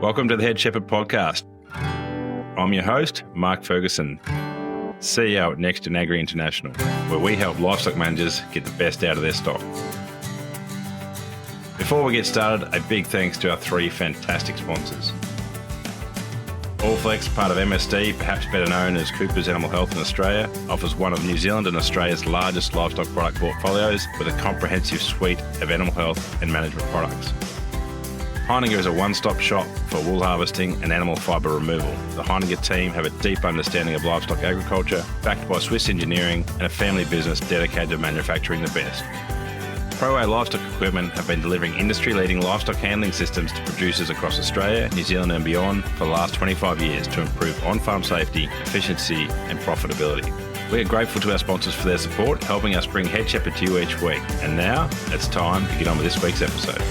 Welcome to the Head Shepherd Podcast. I'm your host, Mark Ferguson, CEO at NEXTGen Agri International, where we help livestock managers get the best out of their stock. Before we get started, a big thanks to our three fantastic sponsors. Allflex, part of MSD, perhaps better known as Cooper's Animal Health in Australia, offers one of New Zealand and Australia's largest livestock product portfolios with a comprehensive suite of animal health and management products. Heininger is a one-stop shop for wool harvesting and animal fibre removal. The Heininger team have a deep understanding of livestock agriculture, backed by Swiss engineering and a family business dedicated to manufacturing the best. ProA Livestock Equipment have been delivering industry-leading livestock handling systems to producers across Australia, New Zealand and beyond for the last 25 years to improve on-farm safety, efficiency and profitability. We are grateful to our sponsors for their support, helping us bring Head Shepherd to you each week. And now, it's time to get on with this week's episode.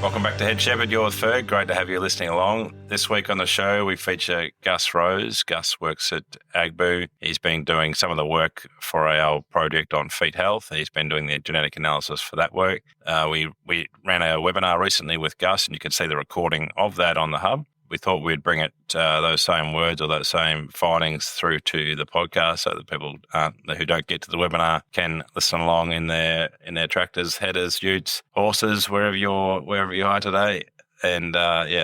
Welcome back to Head Shepherd. You're with Ferg. Great to have you listening along. This week on the show, we feature Gus Rose. Gus works at AGBU. He's been doing some of the work for our project on feet health. He's been doing the genetic analysis for that work. We ran a webinar recently with Gus, and you can see the recording of that on the hub. We thought we'd bring it, those same words or those same findings through to the podcast so that people who don't get to the webinar can listen along in their tractors, headers, utes, horses, wherever you are today. And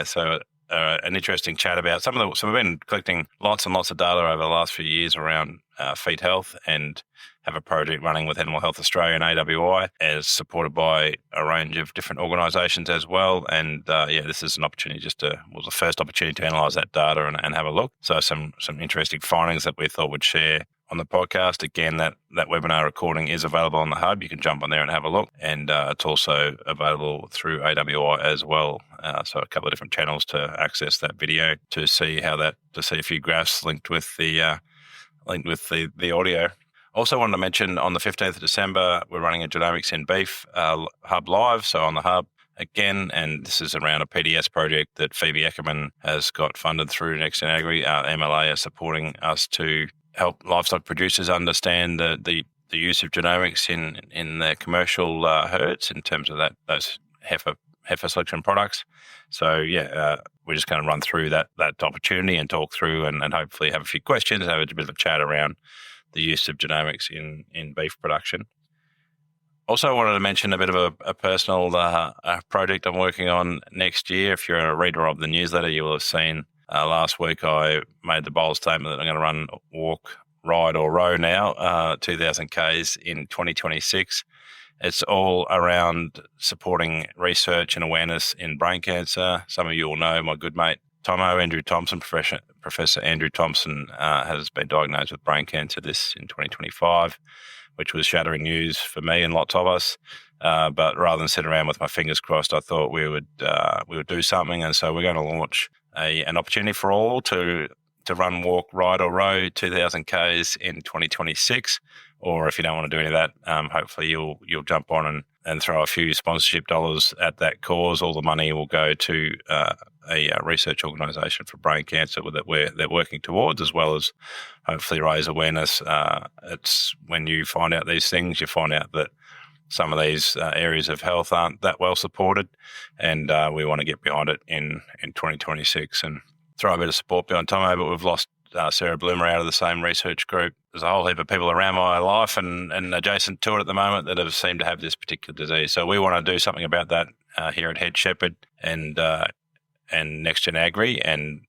so an interesting chat about so we've been collecting lots and lots of data over the last few years around feet health and have a project running with Animal Health Australia and AWI, as supported by a range of different organisations as well. And this is an opportunity was the first opportunity to analyse that data and have a look. So some interesting findings that we thought we'd share on the podcast. Again, that webinar recording is available on the hub. You can jump on there and have a look. And it's also available through AWI as well. So a couple of different channels to access that video to see a few graphs linked with the audio. Also wanted to mention on the 15th of December, we're running a Genomics in Beef Hub Live, so on the Hub again, and this is around a PDS project that Phoebe Eckerman has got funded through NEXTGen Agri. Our MLA are supporting us to help livestock producers understand the use of genomics in their commercial herds in terms of those heifer selection products. So we're just going to run through that opportunity and talk through and hopefully have a few questions, have a bit of a chat around the use of genomics in beef production. Also, I wanted to mention a bit of a personal project I'm working on next year. If you're a reader of the newsletter, you will have seen last week I made the bold statement that I'm going to run walk, ride or row now, 2,000 Ks in 2026. It's all around supporting research and awareness in brain cancer. Some of you will know my good mate, Professor Andrew Thompson has been diagnosed with brain cancer in 2025, which was shattering news for me and lots of us. But rather than sit around with my fingers crossed, I thought we would do something. And so we're going to launch an opportunity for all to run, walk, ride or row 2,000 Ks in 2026. Or if you don't want to do any of that, hopefully you'll jump on and throw a few sponsorship dollars at that cause. All the money will go to a research organisation for brain cancer that they're working towards, as well as hopefully raise awareness. It's when you find out these things, you find out that some of these areas of health aren't that well supported, and we want to get behind it in 2026 and throw a bit of support behind Tomo. But we've lost Sarah Bloomer out of the same research group. There's a whole heap of people around my life and adjacent to it at the moment that have seemed to have this particular disease. So we want to do something about that here at Head Shepherd and NEXTGen Agri and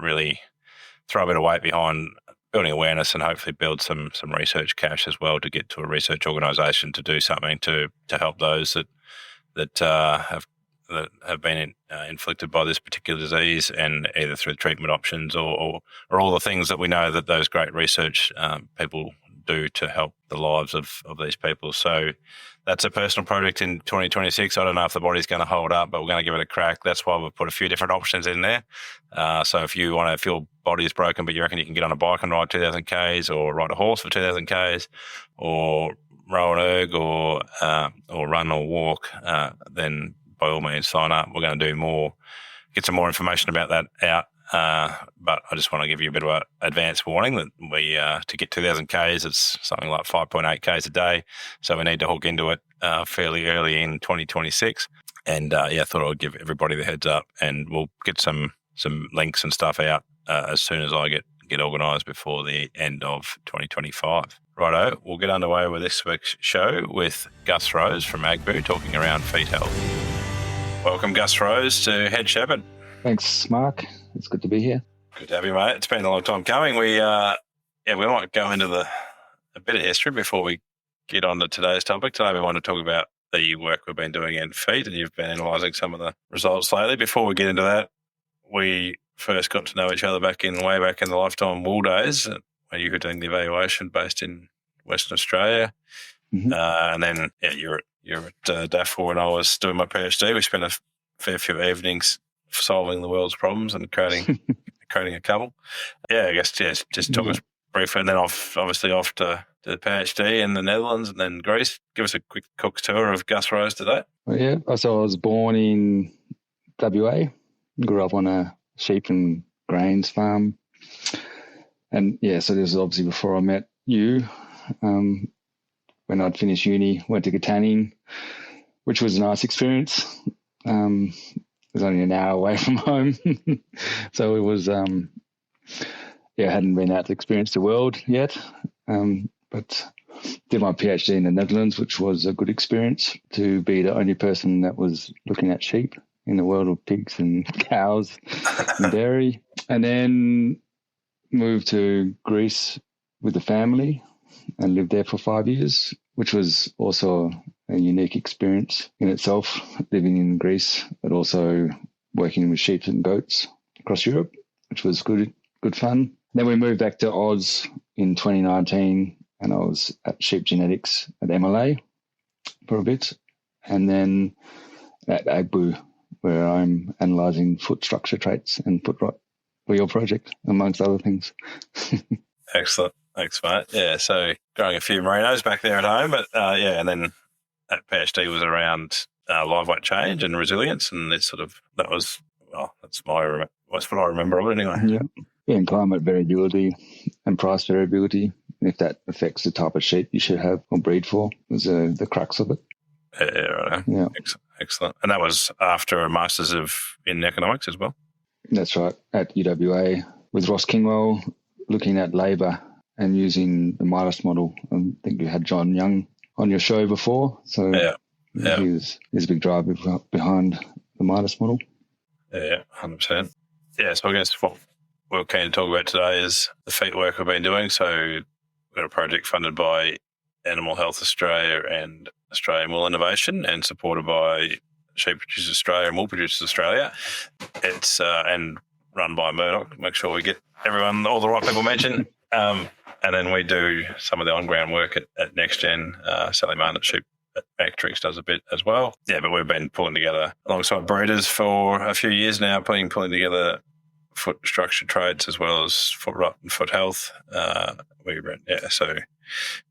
really throw a bit of weight behind building awareness and hopefully build some research cash as well to get to a research organisation to do something to help those that have been inflicted by this particular disease, and either through treatment options or all the things that we know that those great research people do to help the lives of these people. So that's a personal project in 2026. I don't know if the body's going to hold up, but we're going to give it a crack. That's why we've put a few different options in there. So if your body is broken, but you reckon you can get on a bike and ride 2,000 Ks or ride a horse for 2,000 Ks or row an erg or run or walk, then by all means sign up. We're going to do get some more information about that out. But I just want to give you a bit of an advance warning that we, to get 2,000 Ks, it's something like 5.8 Ks a day. So we need to hook into it fairly early in 2026. And I thought I would give everybody the heads up, and we'll get some links and stuff out as soon as I get organised before the end of 2025. Righto, we'll get underway with this week's show with Gus Rose from AGBU talking around feet health. Welcome, Gus Rose, to Head Shepherd. Thanks, Mark. It's good to be here. Good to have you, mate. It's been a long time coming. We might go into a bit of history before we get on to today's topic. Today we want to talk about the work we've been doing in feet, and you've been analysing some of the results lately. Before we get into that, we first got to know each other way back in the lifetime wool days, when you were doing the evaluation based in Western Australia. Mm-hmm. And then you're at DAFL when I was doing my PhD. We spent a fair few evenings solving the world's problems and creating a couple. I guess just talk us briefly, and then obviously off to the PhD in the Netherlands and then Greece. Give us a quick cook's tour of Gus Rose today. So I was born in WA, grew up on a sheep and grains farm. And so this was obviously before I met you. When I'd finished uni, went to Katanning, which was a nice experience. It was only an hour away from home. So it was, hadn't been out to experience the world yet. But did my PhD in the Netherlands, which was a good experience to be the only person that was looking at sheep in the world of pigs and cows and dairy. And then moved to Greece with the family and lived there for 5 years, which was also a unique experience in itself, living in Greece, but also working with sheep and goats across Europe, which was good fun. Then we moved back to Oz in 2019, and I was at Sheep Genetics at MLA for a bit, and then at AGBU, where I'm analysing foot structure traits and footrot for your project, amongst other things. Excellent. Thanks, mate. So growing a few Merinos back there at home, but and then that PhD was around live weight change and resilience, and that's what I remember of it anyway. Yeah, and climate variability and price variability, if that affects the type of sheep you should have or breed for, was the crux of it. Right. Yeah. Excellent. And that was after a Masters in economics as well? That's right, at UWA with Ross Kingwell, looking at labour and using the Midas model. I think you had John Young on your show before, so he's a big driver behind the Midas model. 100%. So I guess what we're keen to talk about today is the feet work we've been doing. So we've got a project funded by Animal Health Australia and Australian Wool Innovation and supported by Sheep Producers Australia and Wool Producers Australia. It's and run by Murdoch. Make sure we get all the right people mentioned. And then we do some of the on-ground work at neXtgen. Sally Martin at SheepMetrix does a bit as well. But we've been pulling together alongside breeders for a few years now, pulling together foot structure traits as well as foot rot and foot health. So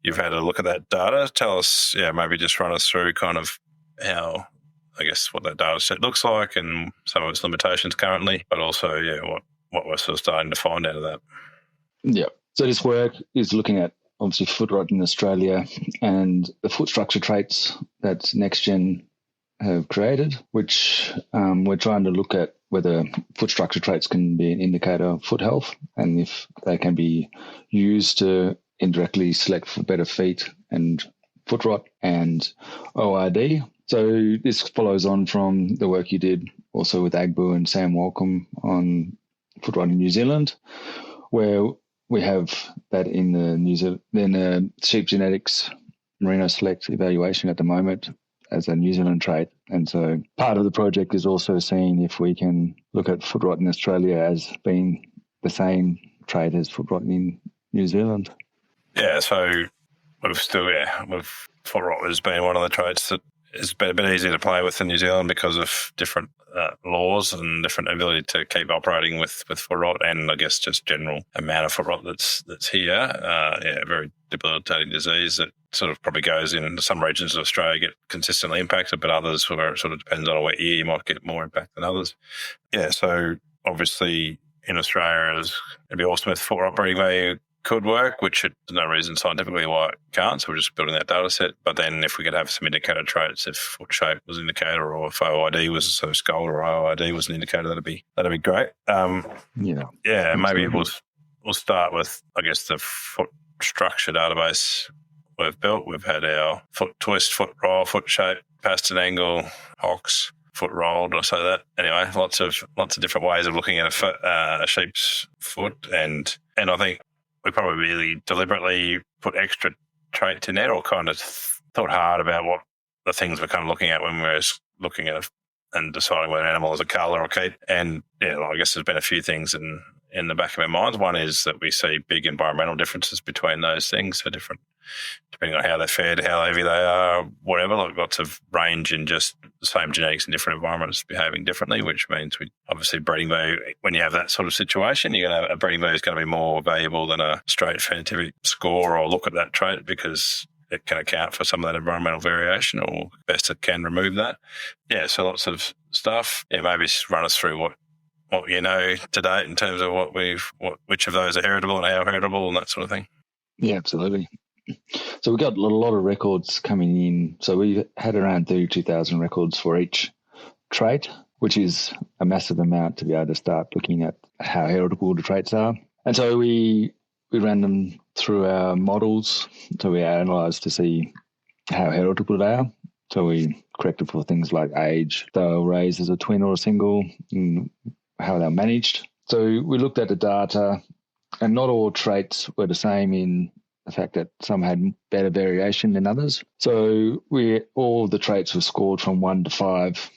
you've had a look at that data. Tell us, maybe just run us through kind of how, I guess, what that data set looks like and some of its limitations currently, but also, what we're sort of starting to find out of that. Yeah. So this work is looking at obviously foot rot in Australia and the foot structure traits that neXtgen have created, which we're trying to look at whether foot structure traits can be an indicator of foot health and if they can be used to indirectly select for better feet and foot rot and ORD. So this follows on from the work you did also with AGBU and Sam Walcombe on foot rot in New Zealand, where we have that in the Sheep Genetics Merino Select evaluation at the moment as a New Zealand trait. And so part of the project is also seeing if we can look at foot rot in Australia as being the same trait as foot rot in New Zealand. So foot rot has been one of the traits that has been a bit easier to play with in New Zealand because of different laws and different ability to keep operating with foot rot, and I guess just general amount of foot rot that's here. A very debilitating disease that sort of probably goes in some regions of Australia get consistently impacted, but others where it sort of depends on a wet year, you might get more impact than others. So obviously in Australia, it'd be awesome if foot rot breeding value could work, which there's no reason scientifically why it can't. So we're just building that data set. But then if we could have some indicator traits, if foot shape was an indicator, or if OID was so skull or OID was an indicator, that'd be great. Maybe we'll start with, I guess, the foot structure database we've built. We've had our foot twist, foot roll, foot shape, pastern angle, hocks, foot rolled, or so that. Anyway, lots of different ways of looking at a sheep's foot, and I think we probably really deliberately put extra traits in there, or kind of thought hard about what the things we're kind of looking at when we're looking at and deciding whether an animal is a cull or a keep. And I guess there's been a few things in the back of our minds. One is that we see big environmental differences between those things, so different depending on how they're fed, how heavy they are, whatever. Like lots of range in just the same genetics in different environments behaving differently, which means we obviously breeding value. When you have that sort of situation, you're going to a breeding value is going to be more valuable than a straight phenotypic score or look at that trait, because it can account for some of that environmental variation, or best it can remove that. Yeah, so lots of stuff. Yeah, maybe run us through what you know to date in terms of which of those are heritable and how heritable and that sort of thing. Yeah, absolutely. So we got a lot of records coming in. So we had around 32,000 records for each trait, which is a massive amount to be able to start looking at how heritable the traits are. And so we ran them through our models. So we analysed to see how heritable they are. So we corrected for things like age, they'll raise as a twin or a single, and how they're managed. So we looked at the data, and not all traits were the same in the fact that some had better variation than others. So all the traits were scored from 1 to 5.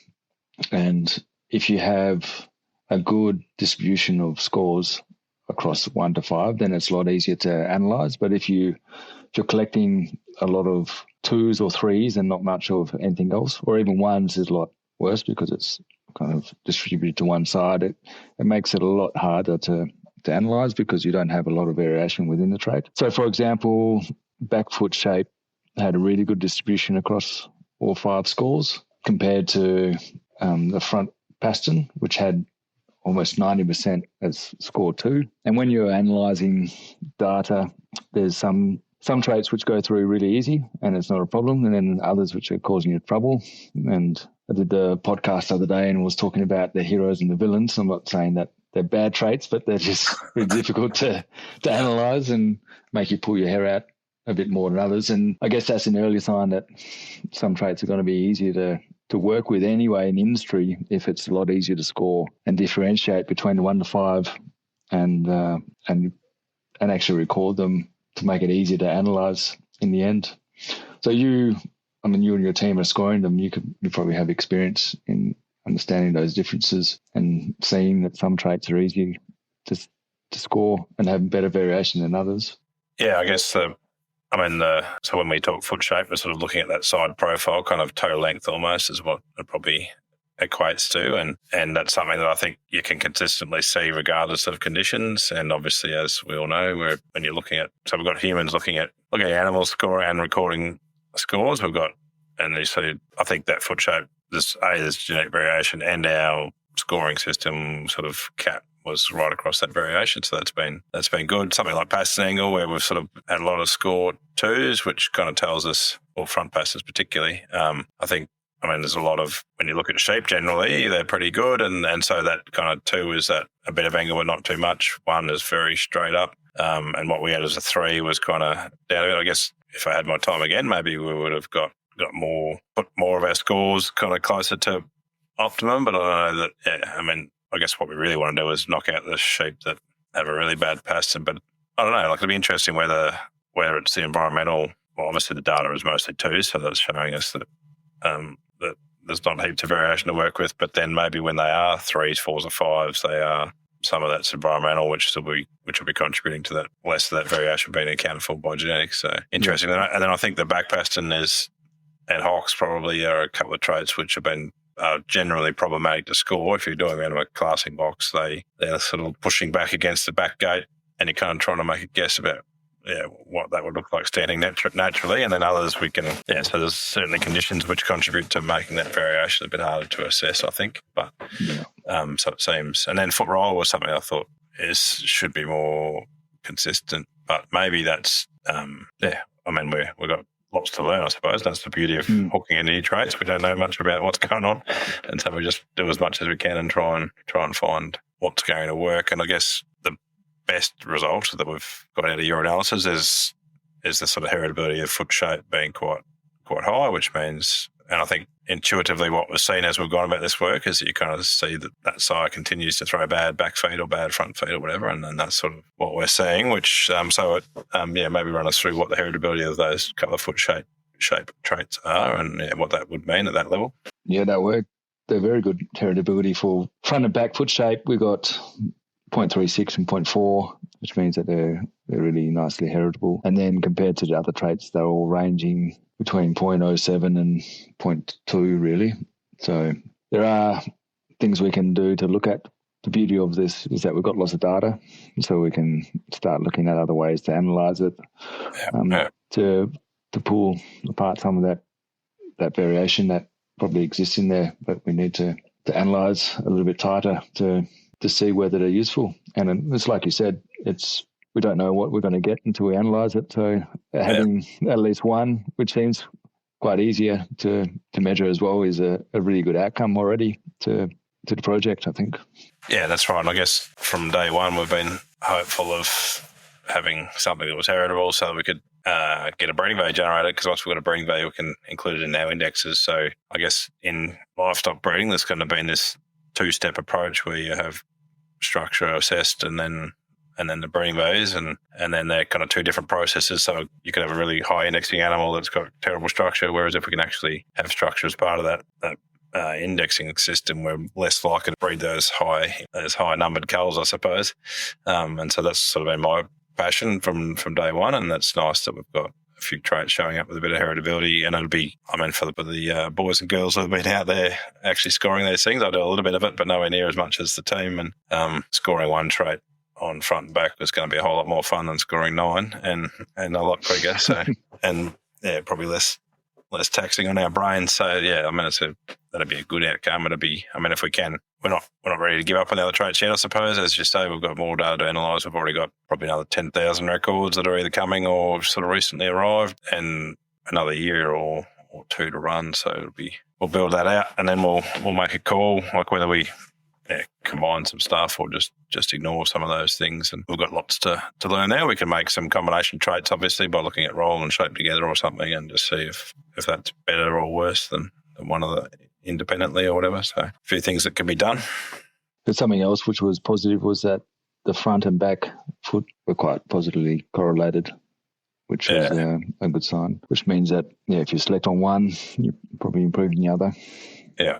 And if you have a good distribution of scores across 1 to 5, then it's a lot easier to analyze. But if you're collecting a lot of 2s or 3s and not much of anything else, or even 1s is a lot worse because it's kind of distributed to one side, it makes it a lot harder to analyze because you don't have a lot of variation within the trait. So, for example, back foot shape had a really good distribution across all 5 scores compared to the front pastern, which had almost 90% as score 2. And when you're analysing data, there's some traits which go through really easy and it's not a problem, and then others which are causing you trouble. And I did the podcast the other day and was talking about the heroes and the villains. I'm not saying that they're bad traits, but they're just really difficult to analyse and make you pull your hair out a bit more than others. And I guess that's an early sign that some traits are going to be easier to work with anyway in the industry, if it's a lot easier to score and differentiate between the 1 to 5 and actually record them to make it easier to analyse in the end. So you and your team are scoring them. You probably have experience in understanding those differences and seeing that some traits are easier to score and have better variation than others. Yeah, I guess so when we talk foot shape, we're sort of looking at that side profile, kind of toe length almost is what it probably equates to. And that's something that I think you can consistently see regardless of conditions. And obviously, as we all know, when you're looking at, so we've got humans looking at animal score and recording scores. And you see, I think that foot shape, there's genetic variation, and our scoring system sort of cap was right across that variation. So that's been good. Something like pastern angle, where we've sort of had a lot of score 2s, which kind of tells us, or front passes particularly. There's a lot of, when you look at sheep generally, they're pretty good. And so that kind of 2 is that a bit of angle but not too much. 1 is very straight up. And what we had as a 3 was kind of down a bit. I guess if I had my time again, maybe we would have put more of our scores kind of closer to optimum. But I don't know that, I guess what we really want to do is knock out the sheep that have a really bad pastern. But I don't know, it'll be interesting whether it's the environmental, well, obviously the data is mostly 2s, so that's showing us that that there's not heaps of variation to work with. But then maybe when they are 3s, 4s, or 5s, they are, some of that's environmental, which will be contributing to that, less of that variation being accounted for by genetics. So interesting. And then I think the back pastern and hocks probably are a couple of traits which have been generally problematic to score. If you're doing out of a classing box, they're sort of pushing back against the back gate, and you're kind of trying to make a guess about what that would look like standing naturally. And then others so there's certainly conditions which contribute to making that variation a bit harder to assess, I think. But so it seems. And then foot roll was something I thought should be more consistent but maybe that's, I mean, we've got lots to learn, I suppose. That's the beauty of hooking in new traits. We don't know much about what's going on, and so we just do as much as we can and try and find what's going to work. And I guess the best result that we've got out of your analysis is the sort of heritability of foot shape being quite high, which means, and I think intuitively what we've seen as we've gone about this work is that you kind of see that sire continues to throw bad back feet or bad front feet or whatever, and then that's sort of what we're seeing, which maybe run us through what the heritability of those couple of foot shape traits are and what that would mean at that level. Yeah, that worked. They're very good heritability for front and back foot shape. We got 0.36 and 0.4, which means that they're really nicely heritable. And then compared to the other traits, they're all ranging between 0.07 and 0.2, really. So there are things we can do to look at. The beauty of this is that we've got lots of data, so we can start looking at other ways to analyse it, to pull apart some of that variation that probably exists in there, but we need to analyse a little bit tighter to see whether they're useful. And it's like you said, we don't know what we're going to get until we analyse it. So having at least one, which seems quite easier to measure as well, is a really good outcome already to the project, I think. Yeah, that's right. And I guess from day one, we've been hopeful of having something that was heritable so that we could get a breeding value generated, because once we've got a breeding value, we can include it in our indexes. So I guess in livestock breeding, there's going to be this two-step approach where you have structure assessed and then the breeding values, and then they're kind of two different processes. So you could have a really high indexing animal that's got terrible structure, whereas if we can actually have structure as part of that indexing system, we're less likely to breed those high numbered culls, I suppose. And so that's sort of been my passion from day one, and that's nice that we've got a few traits showing up with a bit of heritability. And it'll be, I mean, for the boys and girls who have been out there actually scoring these things, I do a little bit of it, but nowhere near as much as the team. And scoring one trait on front and back was going to be a whole lot more fun than scoring 9 and a lot quicker. So, and probably less taxing on our brains. So I mean, that'd be a good outcome. It'd be, I mean, if we can, we're not ready to give up on the other traits yet, I suppose. As you say, we've got more data to analyse. We've already got probably another 10,000 records that are either coming or sort of recently arrived, and another year or two to run. So we'll build that out, and then we'll make a call, like whether we combine some stuff or just ignore some of those things. And we've got lots to learn there. We can make some combination traits, obviously, by looking at role and shape together or something, and just see if that's better or worse than one of the independently or whatever. So a few things that can be done. But something else which was positive was that the front and back foot were quite positively correlated, which was a good sign, which means that, if you select on one, you're probably improving the other. Yeah.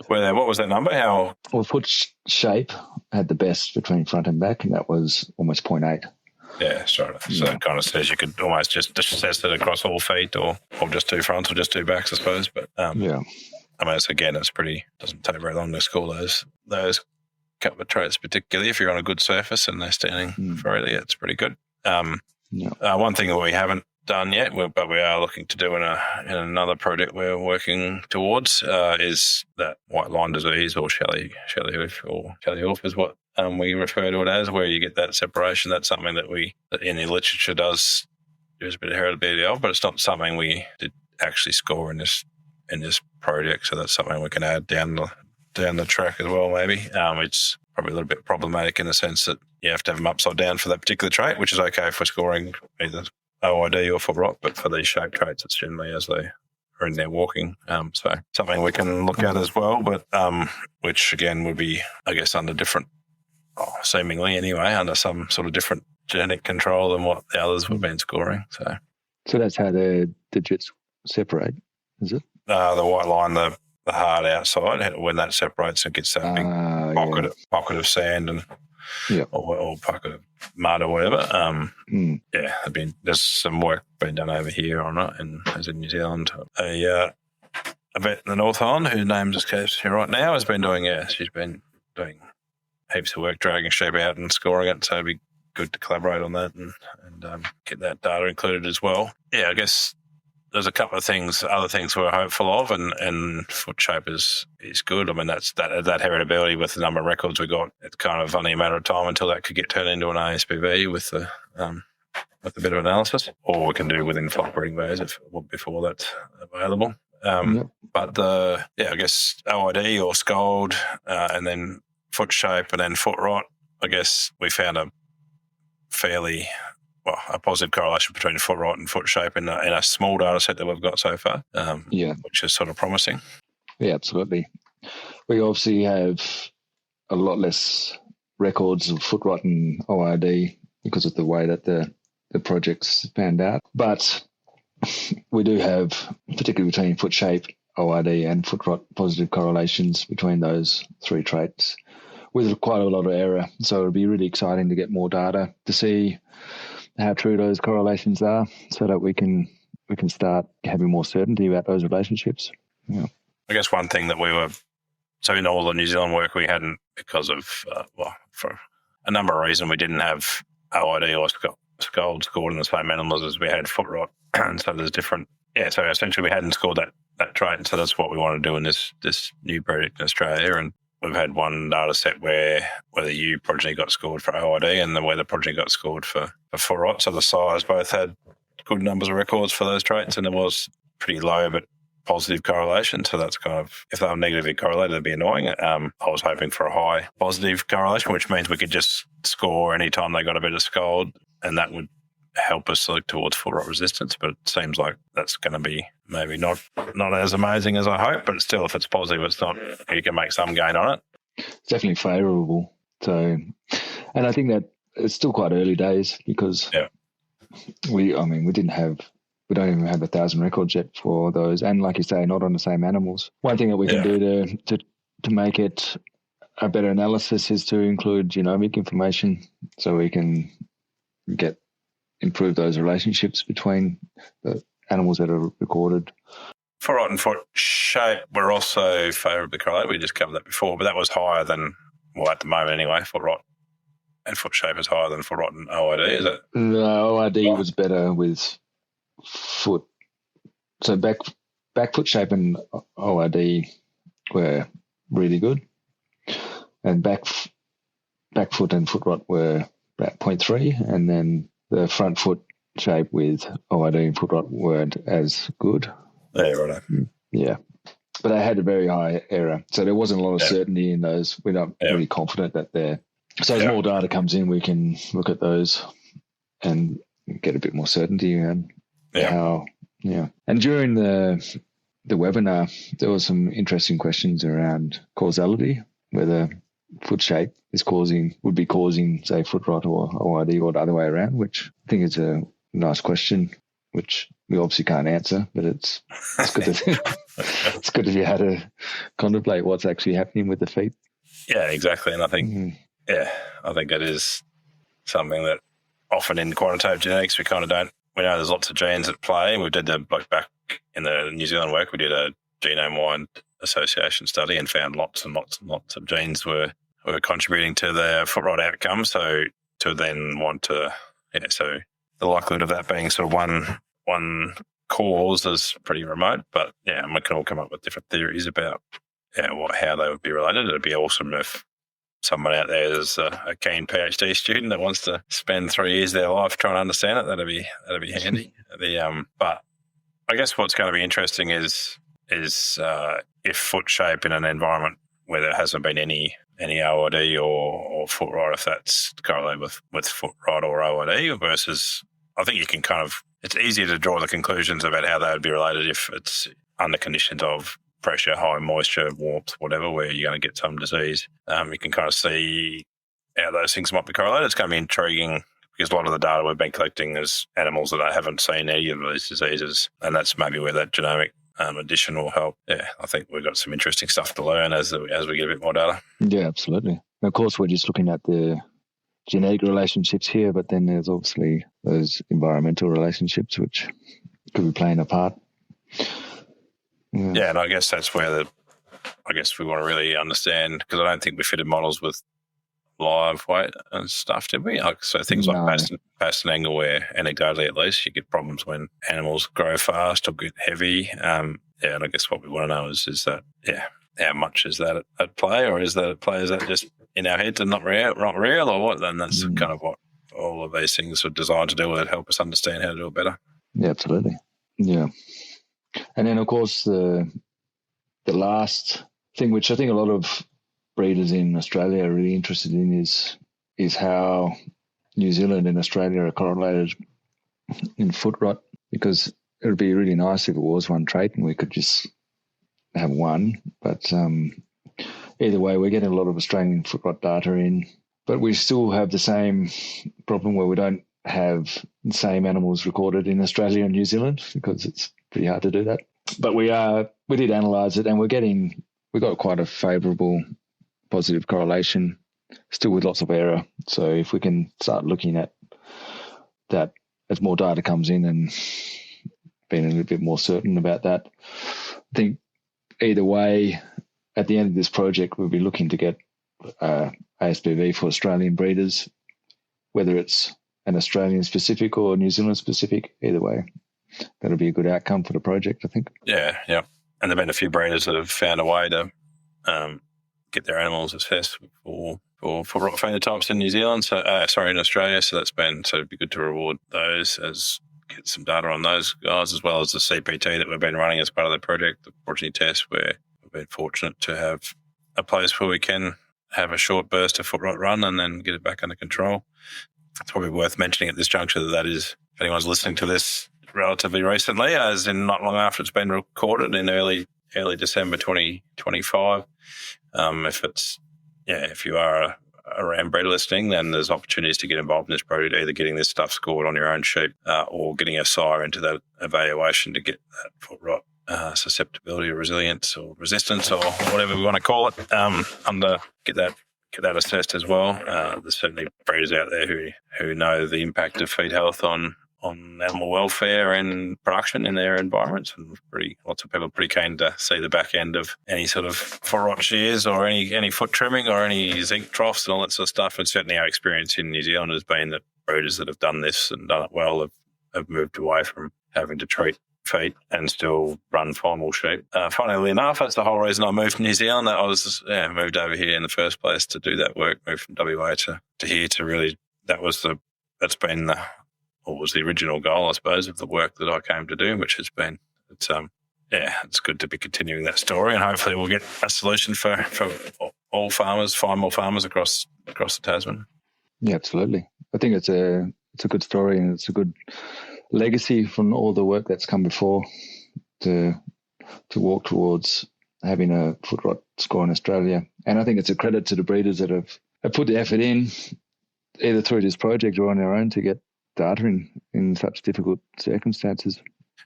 Well, what was that number? Well, foot shape had the best between front and back, and that was almost 0.8. Yeah, sure. So it kind of says you could almost just assess it across all feet, or just two fronts or just two backs, I suppose. But I mean, it's pretty. Doesn't take very long to score those couple of traits, particularly if you're on a good surface and they're standing freely. It's pretty good. One thing that we haven't done yet, but we are looking to do in another project we're working towards, is that white line disease, or shelly hoof is what we refer to it as, where you get that separation. That's something that in the literature there's a bit of heritability of, but it's not something we did actually score in this project. So that's something we can add down the track as well. Maybe it's probably a little bit problematic in the sense that you have to have them upside down for that particular trait, which is okay if we're scoring either OID or footrot, but for these shape traits, it's generally as they are in there walking. So something we can look at as well, but which again would be, I guess, under different, seemingly anyway, under some sort of different genetic control than what the others have been scoring. So that's how the digits separate, is it? The white line, the hard outside, when that separates and gets that big pocket of sand and or pocket of mud or whatever. There's some work being done over here on it, and as in New Zealand, a vet in the North Island whose name escapes me right now has been doing. She's been doing heaps of work dragging sheep out and scoring it. So it'd be good to collaborate on that and get that data included as well. Yeah, I guess there's a couple of other things we're hopeful of, and foot shape is good. I mean, that heritability with the number of records we got, it's kind of only a matter of time until that could get turned into an ASBV with a bit of analysis, or we can do within flock breeding days before that's available. But I guess OID or scold, and then foot shape, and then foot rot. I guess we found a positive correlation between foot rot and foot shape in a small data set that we've got so far, which is sort of promising. Yeah, absolutely. We obviously have a lot less records of foot rot and OID because of the way that the project's panned out. But we do have, particularly between foot shape, OID and foot rot, positive correlations between those three traits with quite a lot of error. So it'll be really exciting to get more data to see how true those correlations are, so that we can start having more certainty about those relationships. Yeah. I guess one thing that so in all the New Zealand work we hadn't, because of for a number of reasons, we didn't have OID or scold scored in the same animals as we had foot rot, and so there's different. Yeah, so essentially we hadn't scored that trait, and so that's what we want to do in this new project in Australia. And we've had one data set where the ewe progeny got scored for OID and where the progeny got scored for foot rot. So the size both had good numbers of records for those traits, and it was pretty low but positive correlation. So that's kind of, if they were negatively correlated, it'd be annoying. I was hoping for a high positive correlation, which means we could just score any time they got a bit of scold, and that would help us look towards foot rot resistance. But it seems like that's going to be maybe not as amazing as I hope, but still, if it's positive, it's not, you can make some gain on it. It's definitely favourable. So, and I think that it's still quite early days, because we don't even have 1,000 records yet for those, and like you say, not on the same animals. One thing that we can do to make it a better analysis is to include genomic information, so we can improve those relationships between the animals that are recorded. Foot rot and foot shape were also favourably correlated. We just covered that before, but that was higher than, well, at the moment anyway, foot rot and foot shape is higher than foot rot and OID, is it? No, OID was better with foot. So back foot shape and OID were really good, and back foot and foot rot were about 0.3, and then the front foot shape with OID and foot rot weren't as good. Yeah, right. Yeah. But they had a very high error. So there wasn't a lot of certainty in those. We're not really confident that they're... So as more data comes in, we can look at those and get a bit more certainty around how... Yeah. And during the webinar, there were some interesting questions around causality, whether foot shape would be causing, say, foot rot or OID, or the other way around, which I think is a nice question, which we obviously can't answer, but it's good it's good if you had to contemplate what's actually happening with the feet. Yeah, exactly. And I think I think it is something that often in quantitative genetics we kind of don't. We know there's lots of genes at play. We did back in the New Zealand work, we did a genome-wide association study and found lots and lots and lots of genes were contributing to the foot rot outcome. So to then want to, so the likelihood of that being sort of one cause is pretty remote. But and we can all come up with different theories about how they would be related. It'd be awesome if someone out there is a keen PhD student that wants to spend 3 years of their life trying to understand it. That'd be handy. But I guess what's going to be interesting is if foot shape in an environment where there hasn't been any OID or foot rot, if that's correlated with foot rot or OID versus, I think you can it's easier to draw the conclusions about how they would be related if it's under conditions of pressure, high moisture, warmth, whatever, where you're going to get some disease. You can kind of see how those things might be correlated. It's going to be intriguing because a lot of the data we've been collecting is animals that haven't seen any of these diseases, and that's maybe where that genomic addition will help. Yeah, I think we've got some interesting stuff to learn as we get a bit more data. Yeah, absolutely. And of course, we're just looking at the genetic relationships here, but then there's obviously those environmental relationships which could be playing a part. Yeah, and I guess that's where we want to really understand, because I don't think we fitted models with live weight and stuff, did we? So things like past and angle, where anecdotally at least you get problems when animals grow fast or get heavy. And I guess what we want to know is that, how much is that at play, or is that at play? Is that just in our heads and not real, or what? Then that's kind of what all of these things are designed to do, with help us understand how to do it better. Yeah, absolutely. Yeah. And then, of course, the last thing, which I think a lot of breeders in Australia are really interested in, is how New Zealand and Australia are correlated in footrot, because it would be really nice if it was one trait and we could just have one. But either way, we're getting a lot of Australian footrot data in, but we still have the same problem where we don't have the same animals recorded in Australia and New Zealand, because it's pretty hard to do that. But we did analyse it, and we got quite a favourable positive correlation, still with lots of error. So if we can start looking at that as more data comes in and being a little bit more certain about that, I think either way, at the end of this project, we'll be looking to get ASBV for Australian breeders, whether it's an Australian specific or New Zealand specific. Either way, that'll be a good outcome for the project, I think. Yeah. And there've been a few breeders that have found a way to get their animals assessed for footrot phenotypes in New Zealand. In Australia. So it'd be good to reward those, as get some data on those guys, as well as the CPT that we've been running as part of the project, the progeny test, where we've been fortunate to have a place where we can have a short burst of footrot run and then get it back under control. It's probably worth mentioning at this juncture that is, if anyone's listening to this relatively recently, as in not long after it's been recorded in early December 2025, if you are around breeder listing, then there's opportunities to get involved in this project, either getting this stuff scored on your own sheep or getting a sire into that evaluation to get that footrot susceptibility or resilience or resistance or whatever we want to call it, get that assessed as well. There's certainly breeders out there who know the impact of feed health on animal welfare and production in their environments, and lots of people are pretty keen to see the back end of any sort of footrot shears or any foot trimming or any zinc troughs and all that sort of stuff. And certainly our experience in New Zealand has been that breeders that have done this and done it well have moved away from having to treat feet and still run formal sheep. Funnily enough, that's the whole reason I moved to New Zealand. That I was moved over here in the first place to do that work. Moved from WA to here to really. Was the original goal, I suppose, of the work that I came to do, which has been it's good to be continuing that story, and hopefully we'll get a solution for all farmers, find more farmers across the Tasman. Yeah, absolutely. I think it's a good story, and it's a good legacy from all the work that's come before to walk towards having a footrot score in Australia. And I think it's a credit to the breeders that have put the effort in, either through this project or on their own, to get data in such difficult circumstances.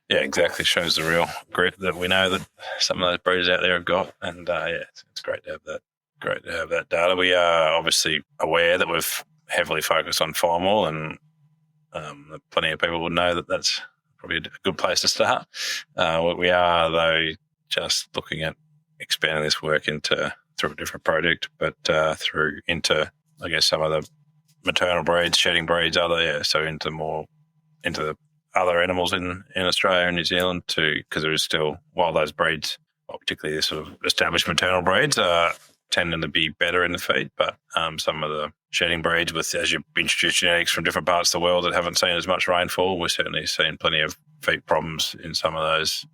Yeah, exactly. Shows the real grit that we know that some of those breeders out there have got. And it's great to have that. Great to have that data. We are obviously aware that we've heavily focused on formal, and plenty of people would know that that's probably a good place to start. We are, though, just looking at expanding this work through a different project, but into, I guess, some of the maternal breeds, shedding breeds, into the other animals in Australia and New Zealand too, because there is still, while those breeds, particularly the sort of established maternal breeds, are tending to be better in the feed, but some of the shedding breeds, as you introduce genetics from different parts of the world that haven't seen as much rainfall, we're certainly seeing plenty of feed problems in some of those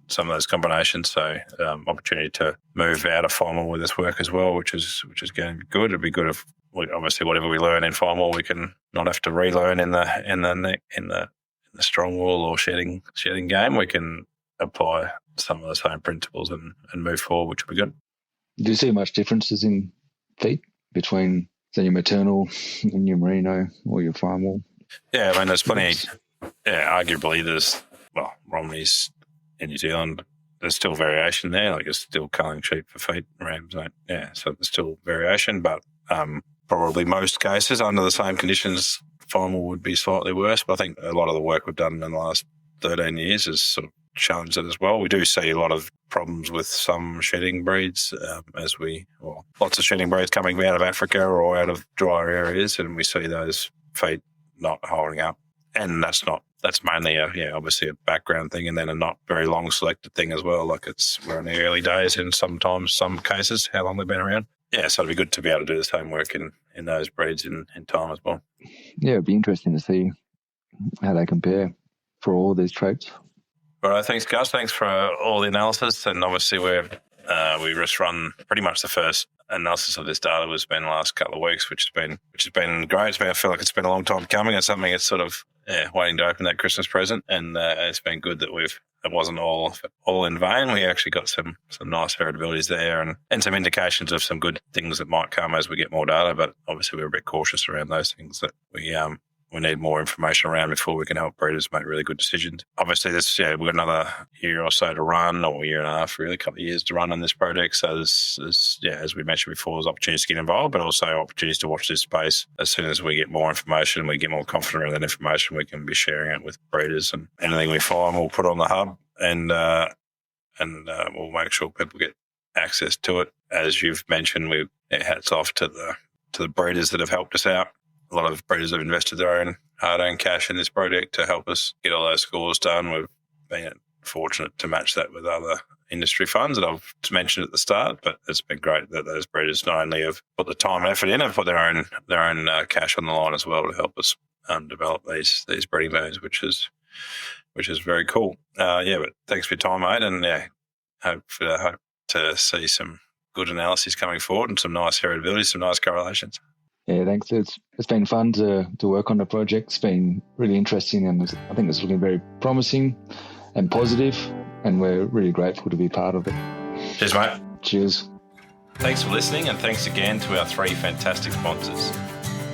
combinations. So opportunity to move out of formal with this work as well, which is going to be good. It'd be good if obviously whatever we learn in formal, we can not have to relearn in the strong wool or shedding game. We can apply some of the same principles and move forward, which would be good. Do you see much differences in feet between, say, your maternal and your Merino or your farm wool? Yeah, I mean, there's plenty. Yeah, arguably Romneys in New Zealand, there's still variation there. Like, it's still culling sheep for feet, rams. Yeah, so there's still variation, but probably most cases under the same conditions, farm wool would be slightly worse. But I think a lot of the work we've done in the last 13 years is sort of challenge that as well. We do see a lot of problems with some shedding breeds, lots of shedding breeds coming out of Africa or out of drier areas, and we see those feet not holding up. And that's mainly obviously a background thing, and then a not very long selected thing as well. Like we're in the early days in some cases, how long they've been around. Yeah, so it'd be good to be able to do the same work in those breeds in time as well. Yeah, it'd be interesting to see how they compare for all these traits. All right, thanks, Gus. Thanks for all the analysis. And obviously, we just run pretty much the first analysis of this data was been the last couple of weeks, which has been great. I feel like it's been a long time coming. It's something that's sort of waiting to open that Christmas present, and it's been good that it wasn't all in vain. We actually got some nice heritabilities there and some indications of some good things that might come as we get more data. But obviously, we're a bit cautious around those things that we need more information around before we can help breeders make really good decisions. Obviously, we've got another year or so to run, or a year and a half, really, a couple of years to run on this project. So there's as we mentioned before, there's opportunities to get involved, but also opportunities to watch this space. As soon as we get more information, we get more confident around that information, we can be sharing it with breeders, and anything we find, we'll put on the hub, and we'll make sure people get access to it. As you've mentioned, hats off to the breeders that have helped us out. A lot of breeders have invested their own hard-earned cash in this project to help us get all those scores done. We've been fortunate to match that with other industry funds that I've mentioned at the start, but it's been great that those breeders not only have put the time and effort in, have put their own cash on the line as well to help us develop these breeding values, which is very cool. But thanks for your time, mate, and hope to see some good analysis coming forward and some nice heritability, some nice correlations. Yeah, thanks. It's been fun to work on the project. It's been really interesting, and I think it's looking very promising and positive, and we're really grateful to be part of it. Cheers, mate. Cheers. Thanks for listening, and thanks again to our 3 fantastic sponsors.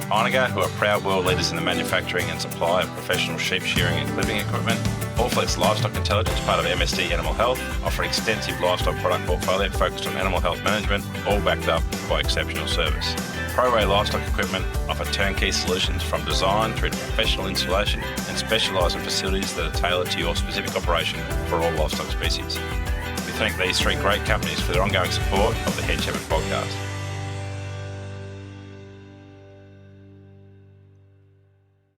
Heinegger, who are proud world leaders in the manufacturing and supply of professional sheep shearing and clipping equipment. Allflex Livestock Intelligence, part of MSD Animal Health, offer an extensive livestock product portfolio focused on animal health management, all backed up by exceptional service. ProWay Livestock Equipment offer turnkey solutions from design through to professional installation and specialise in facilities that are tailored to your specific operation for all livestock species. We thank these 3 great companies for their ongoing support of the Head Shepherd podcast.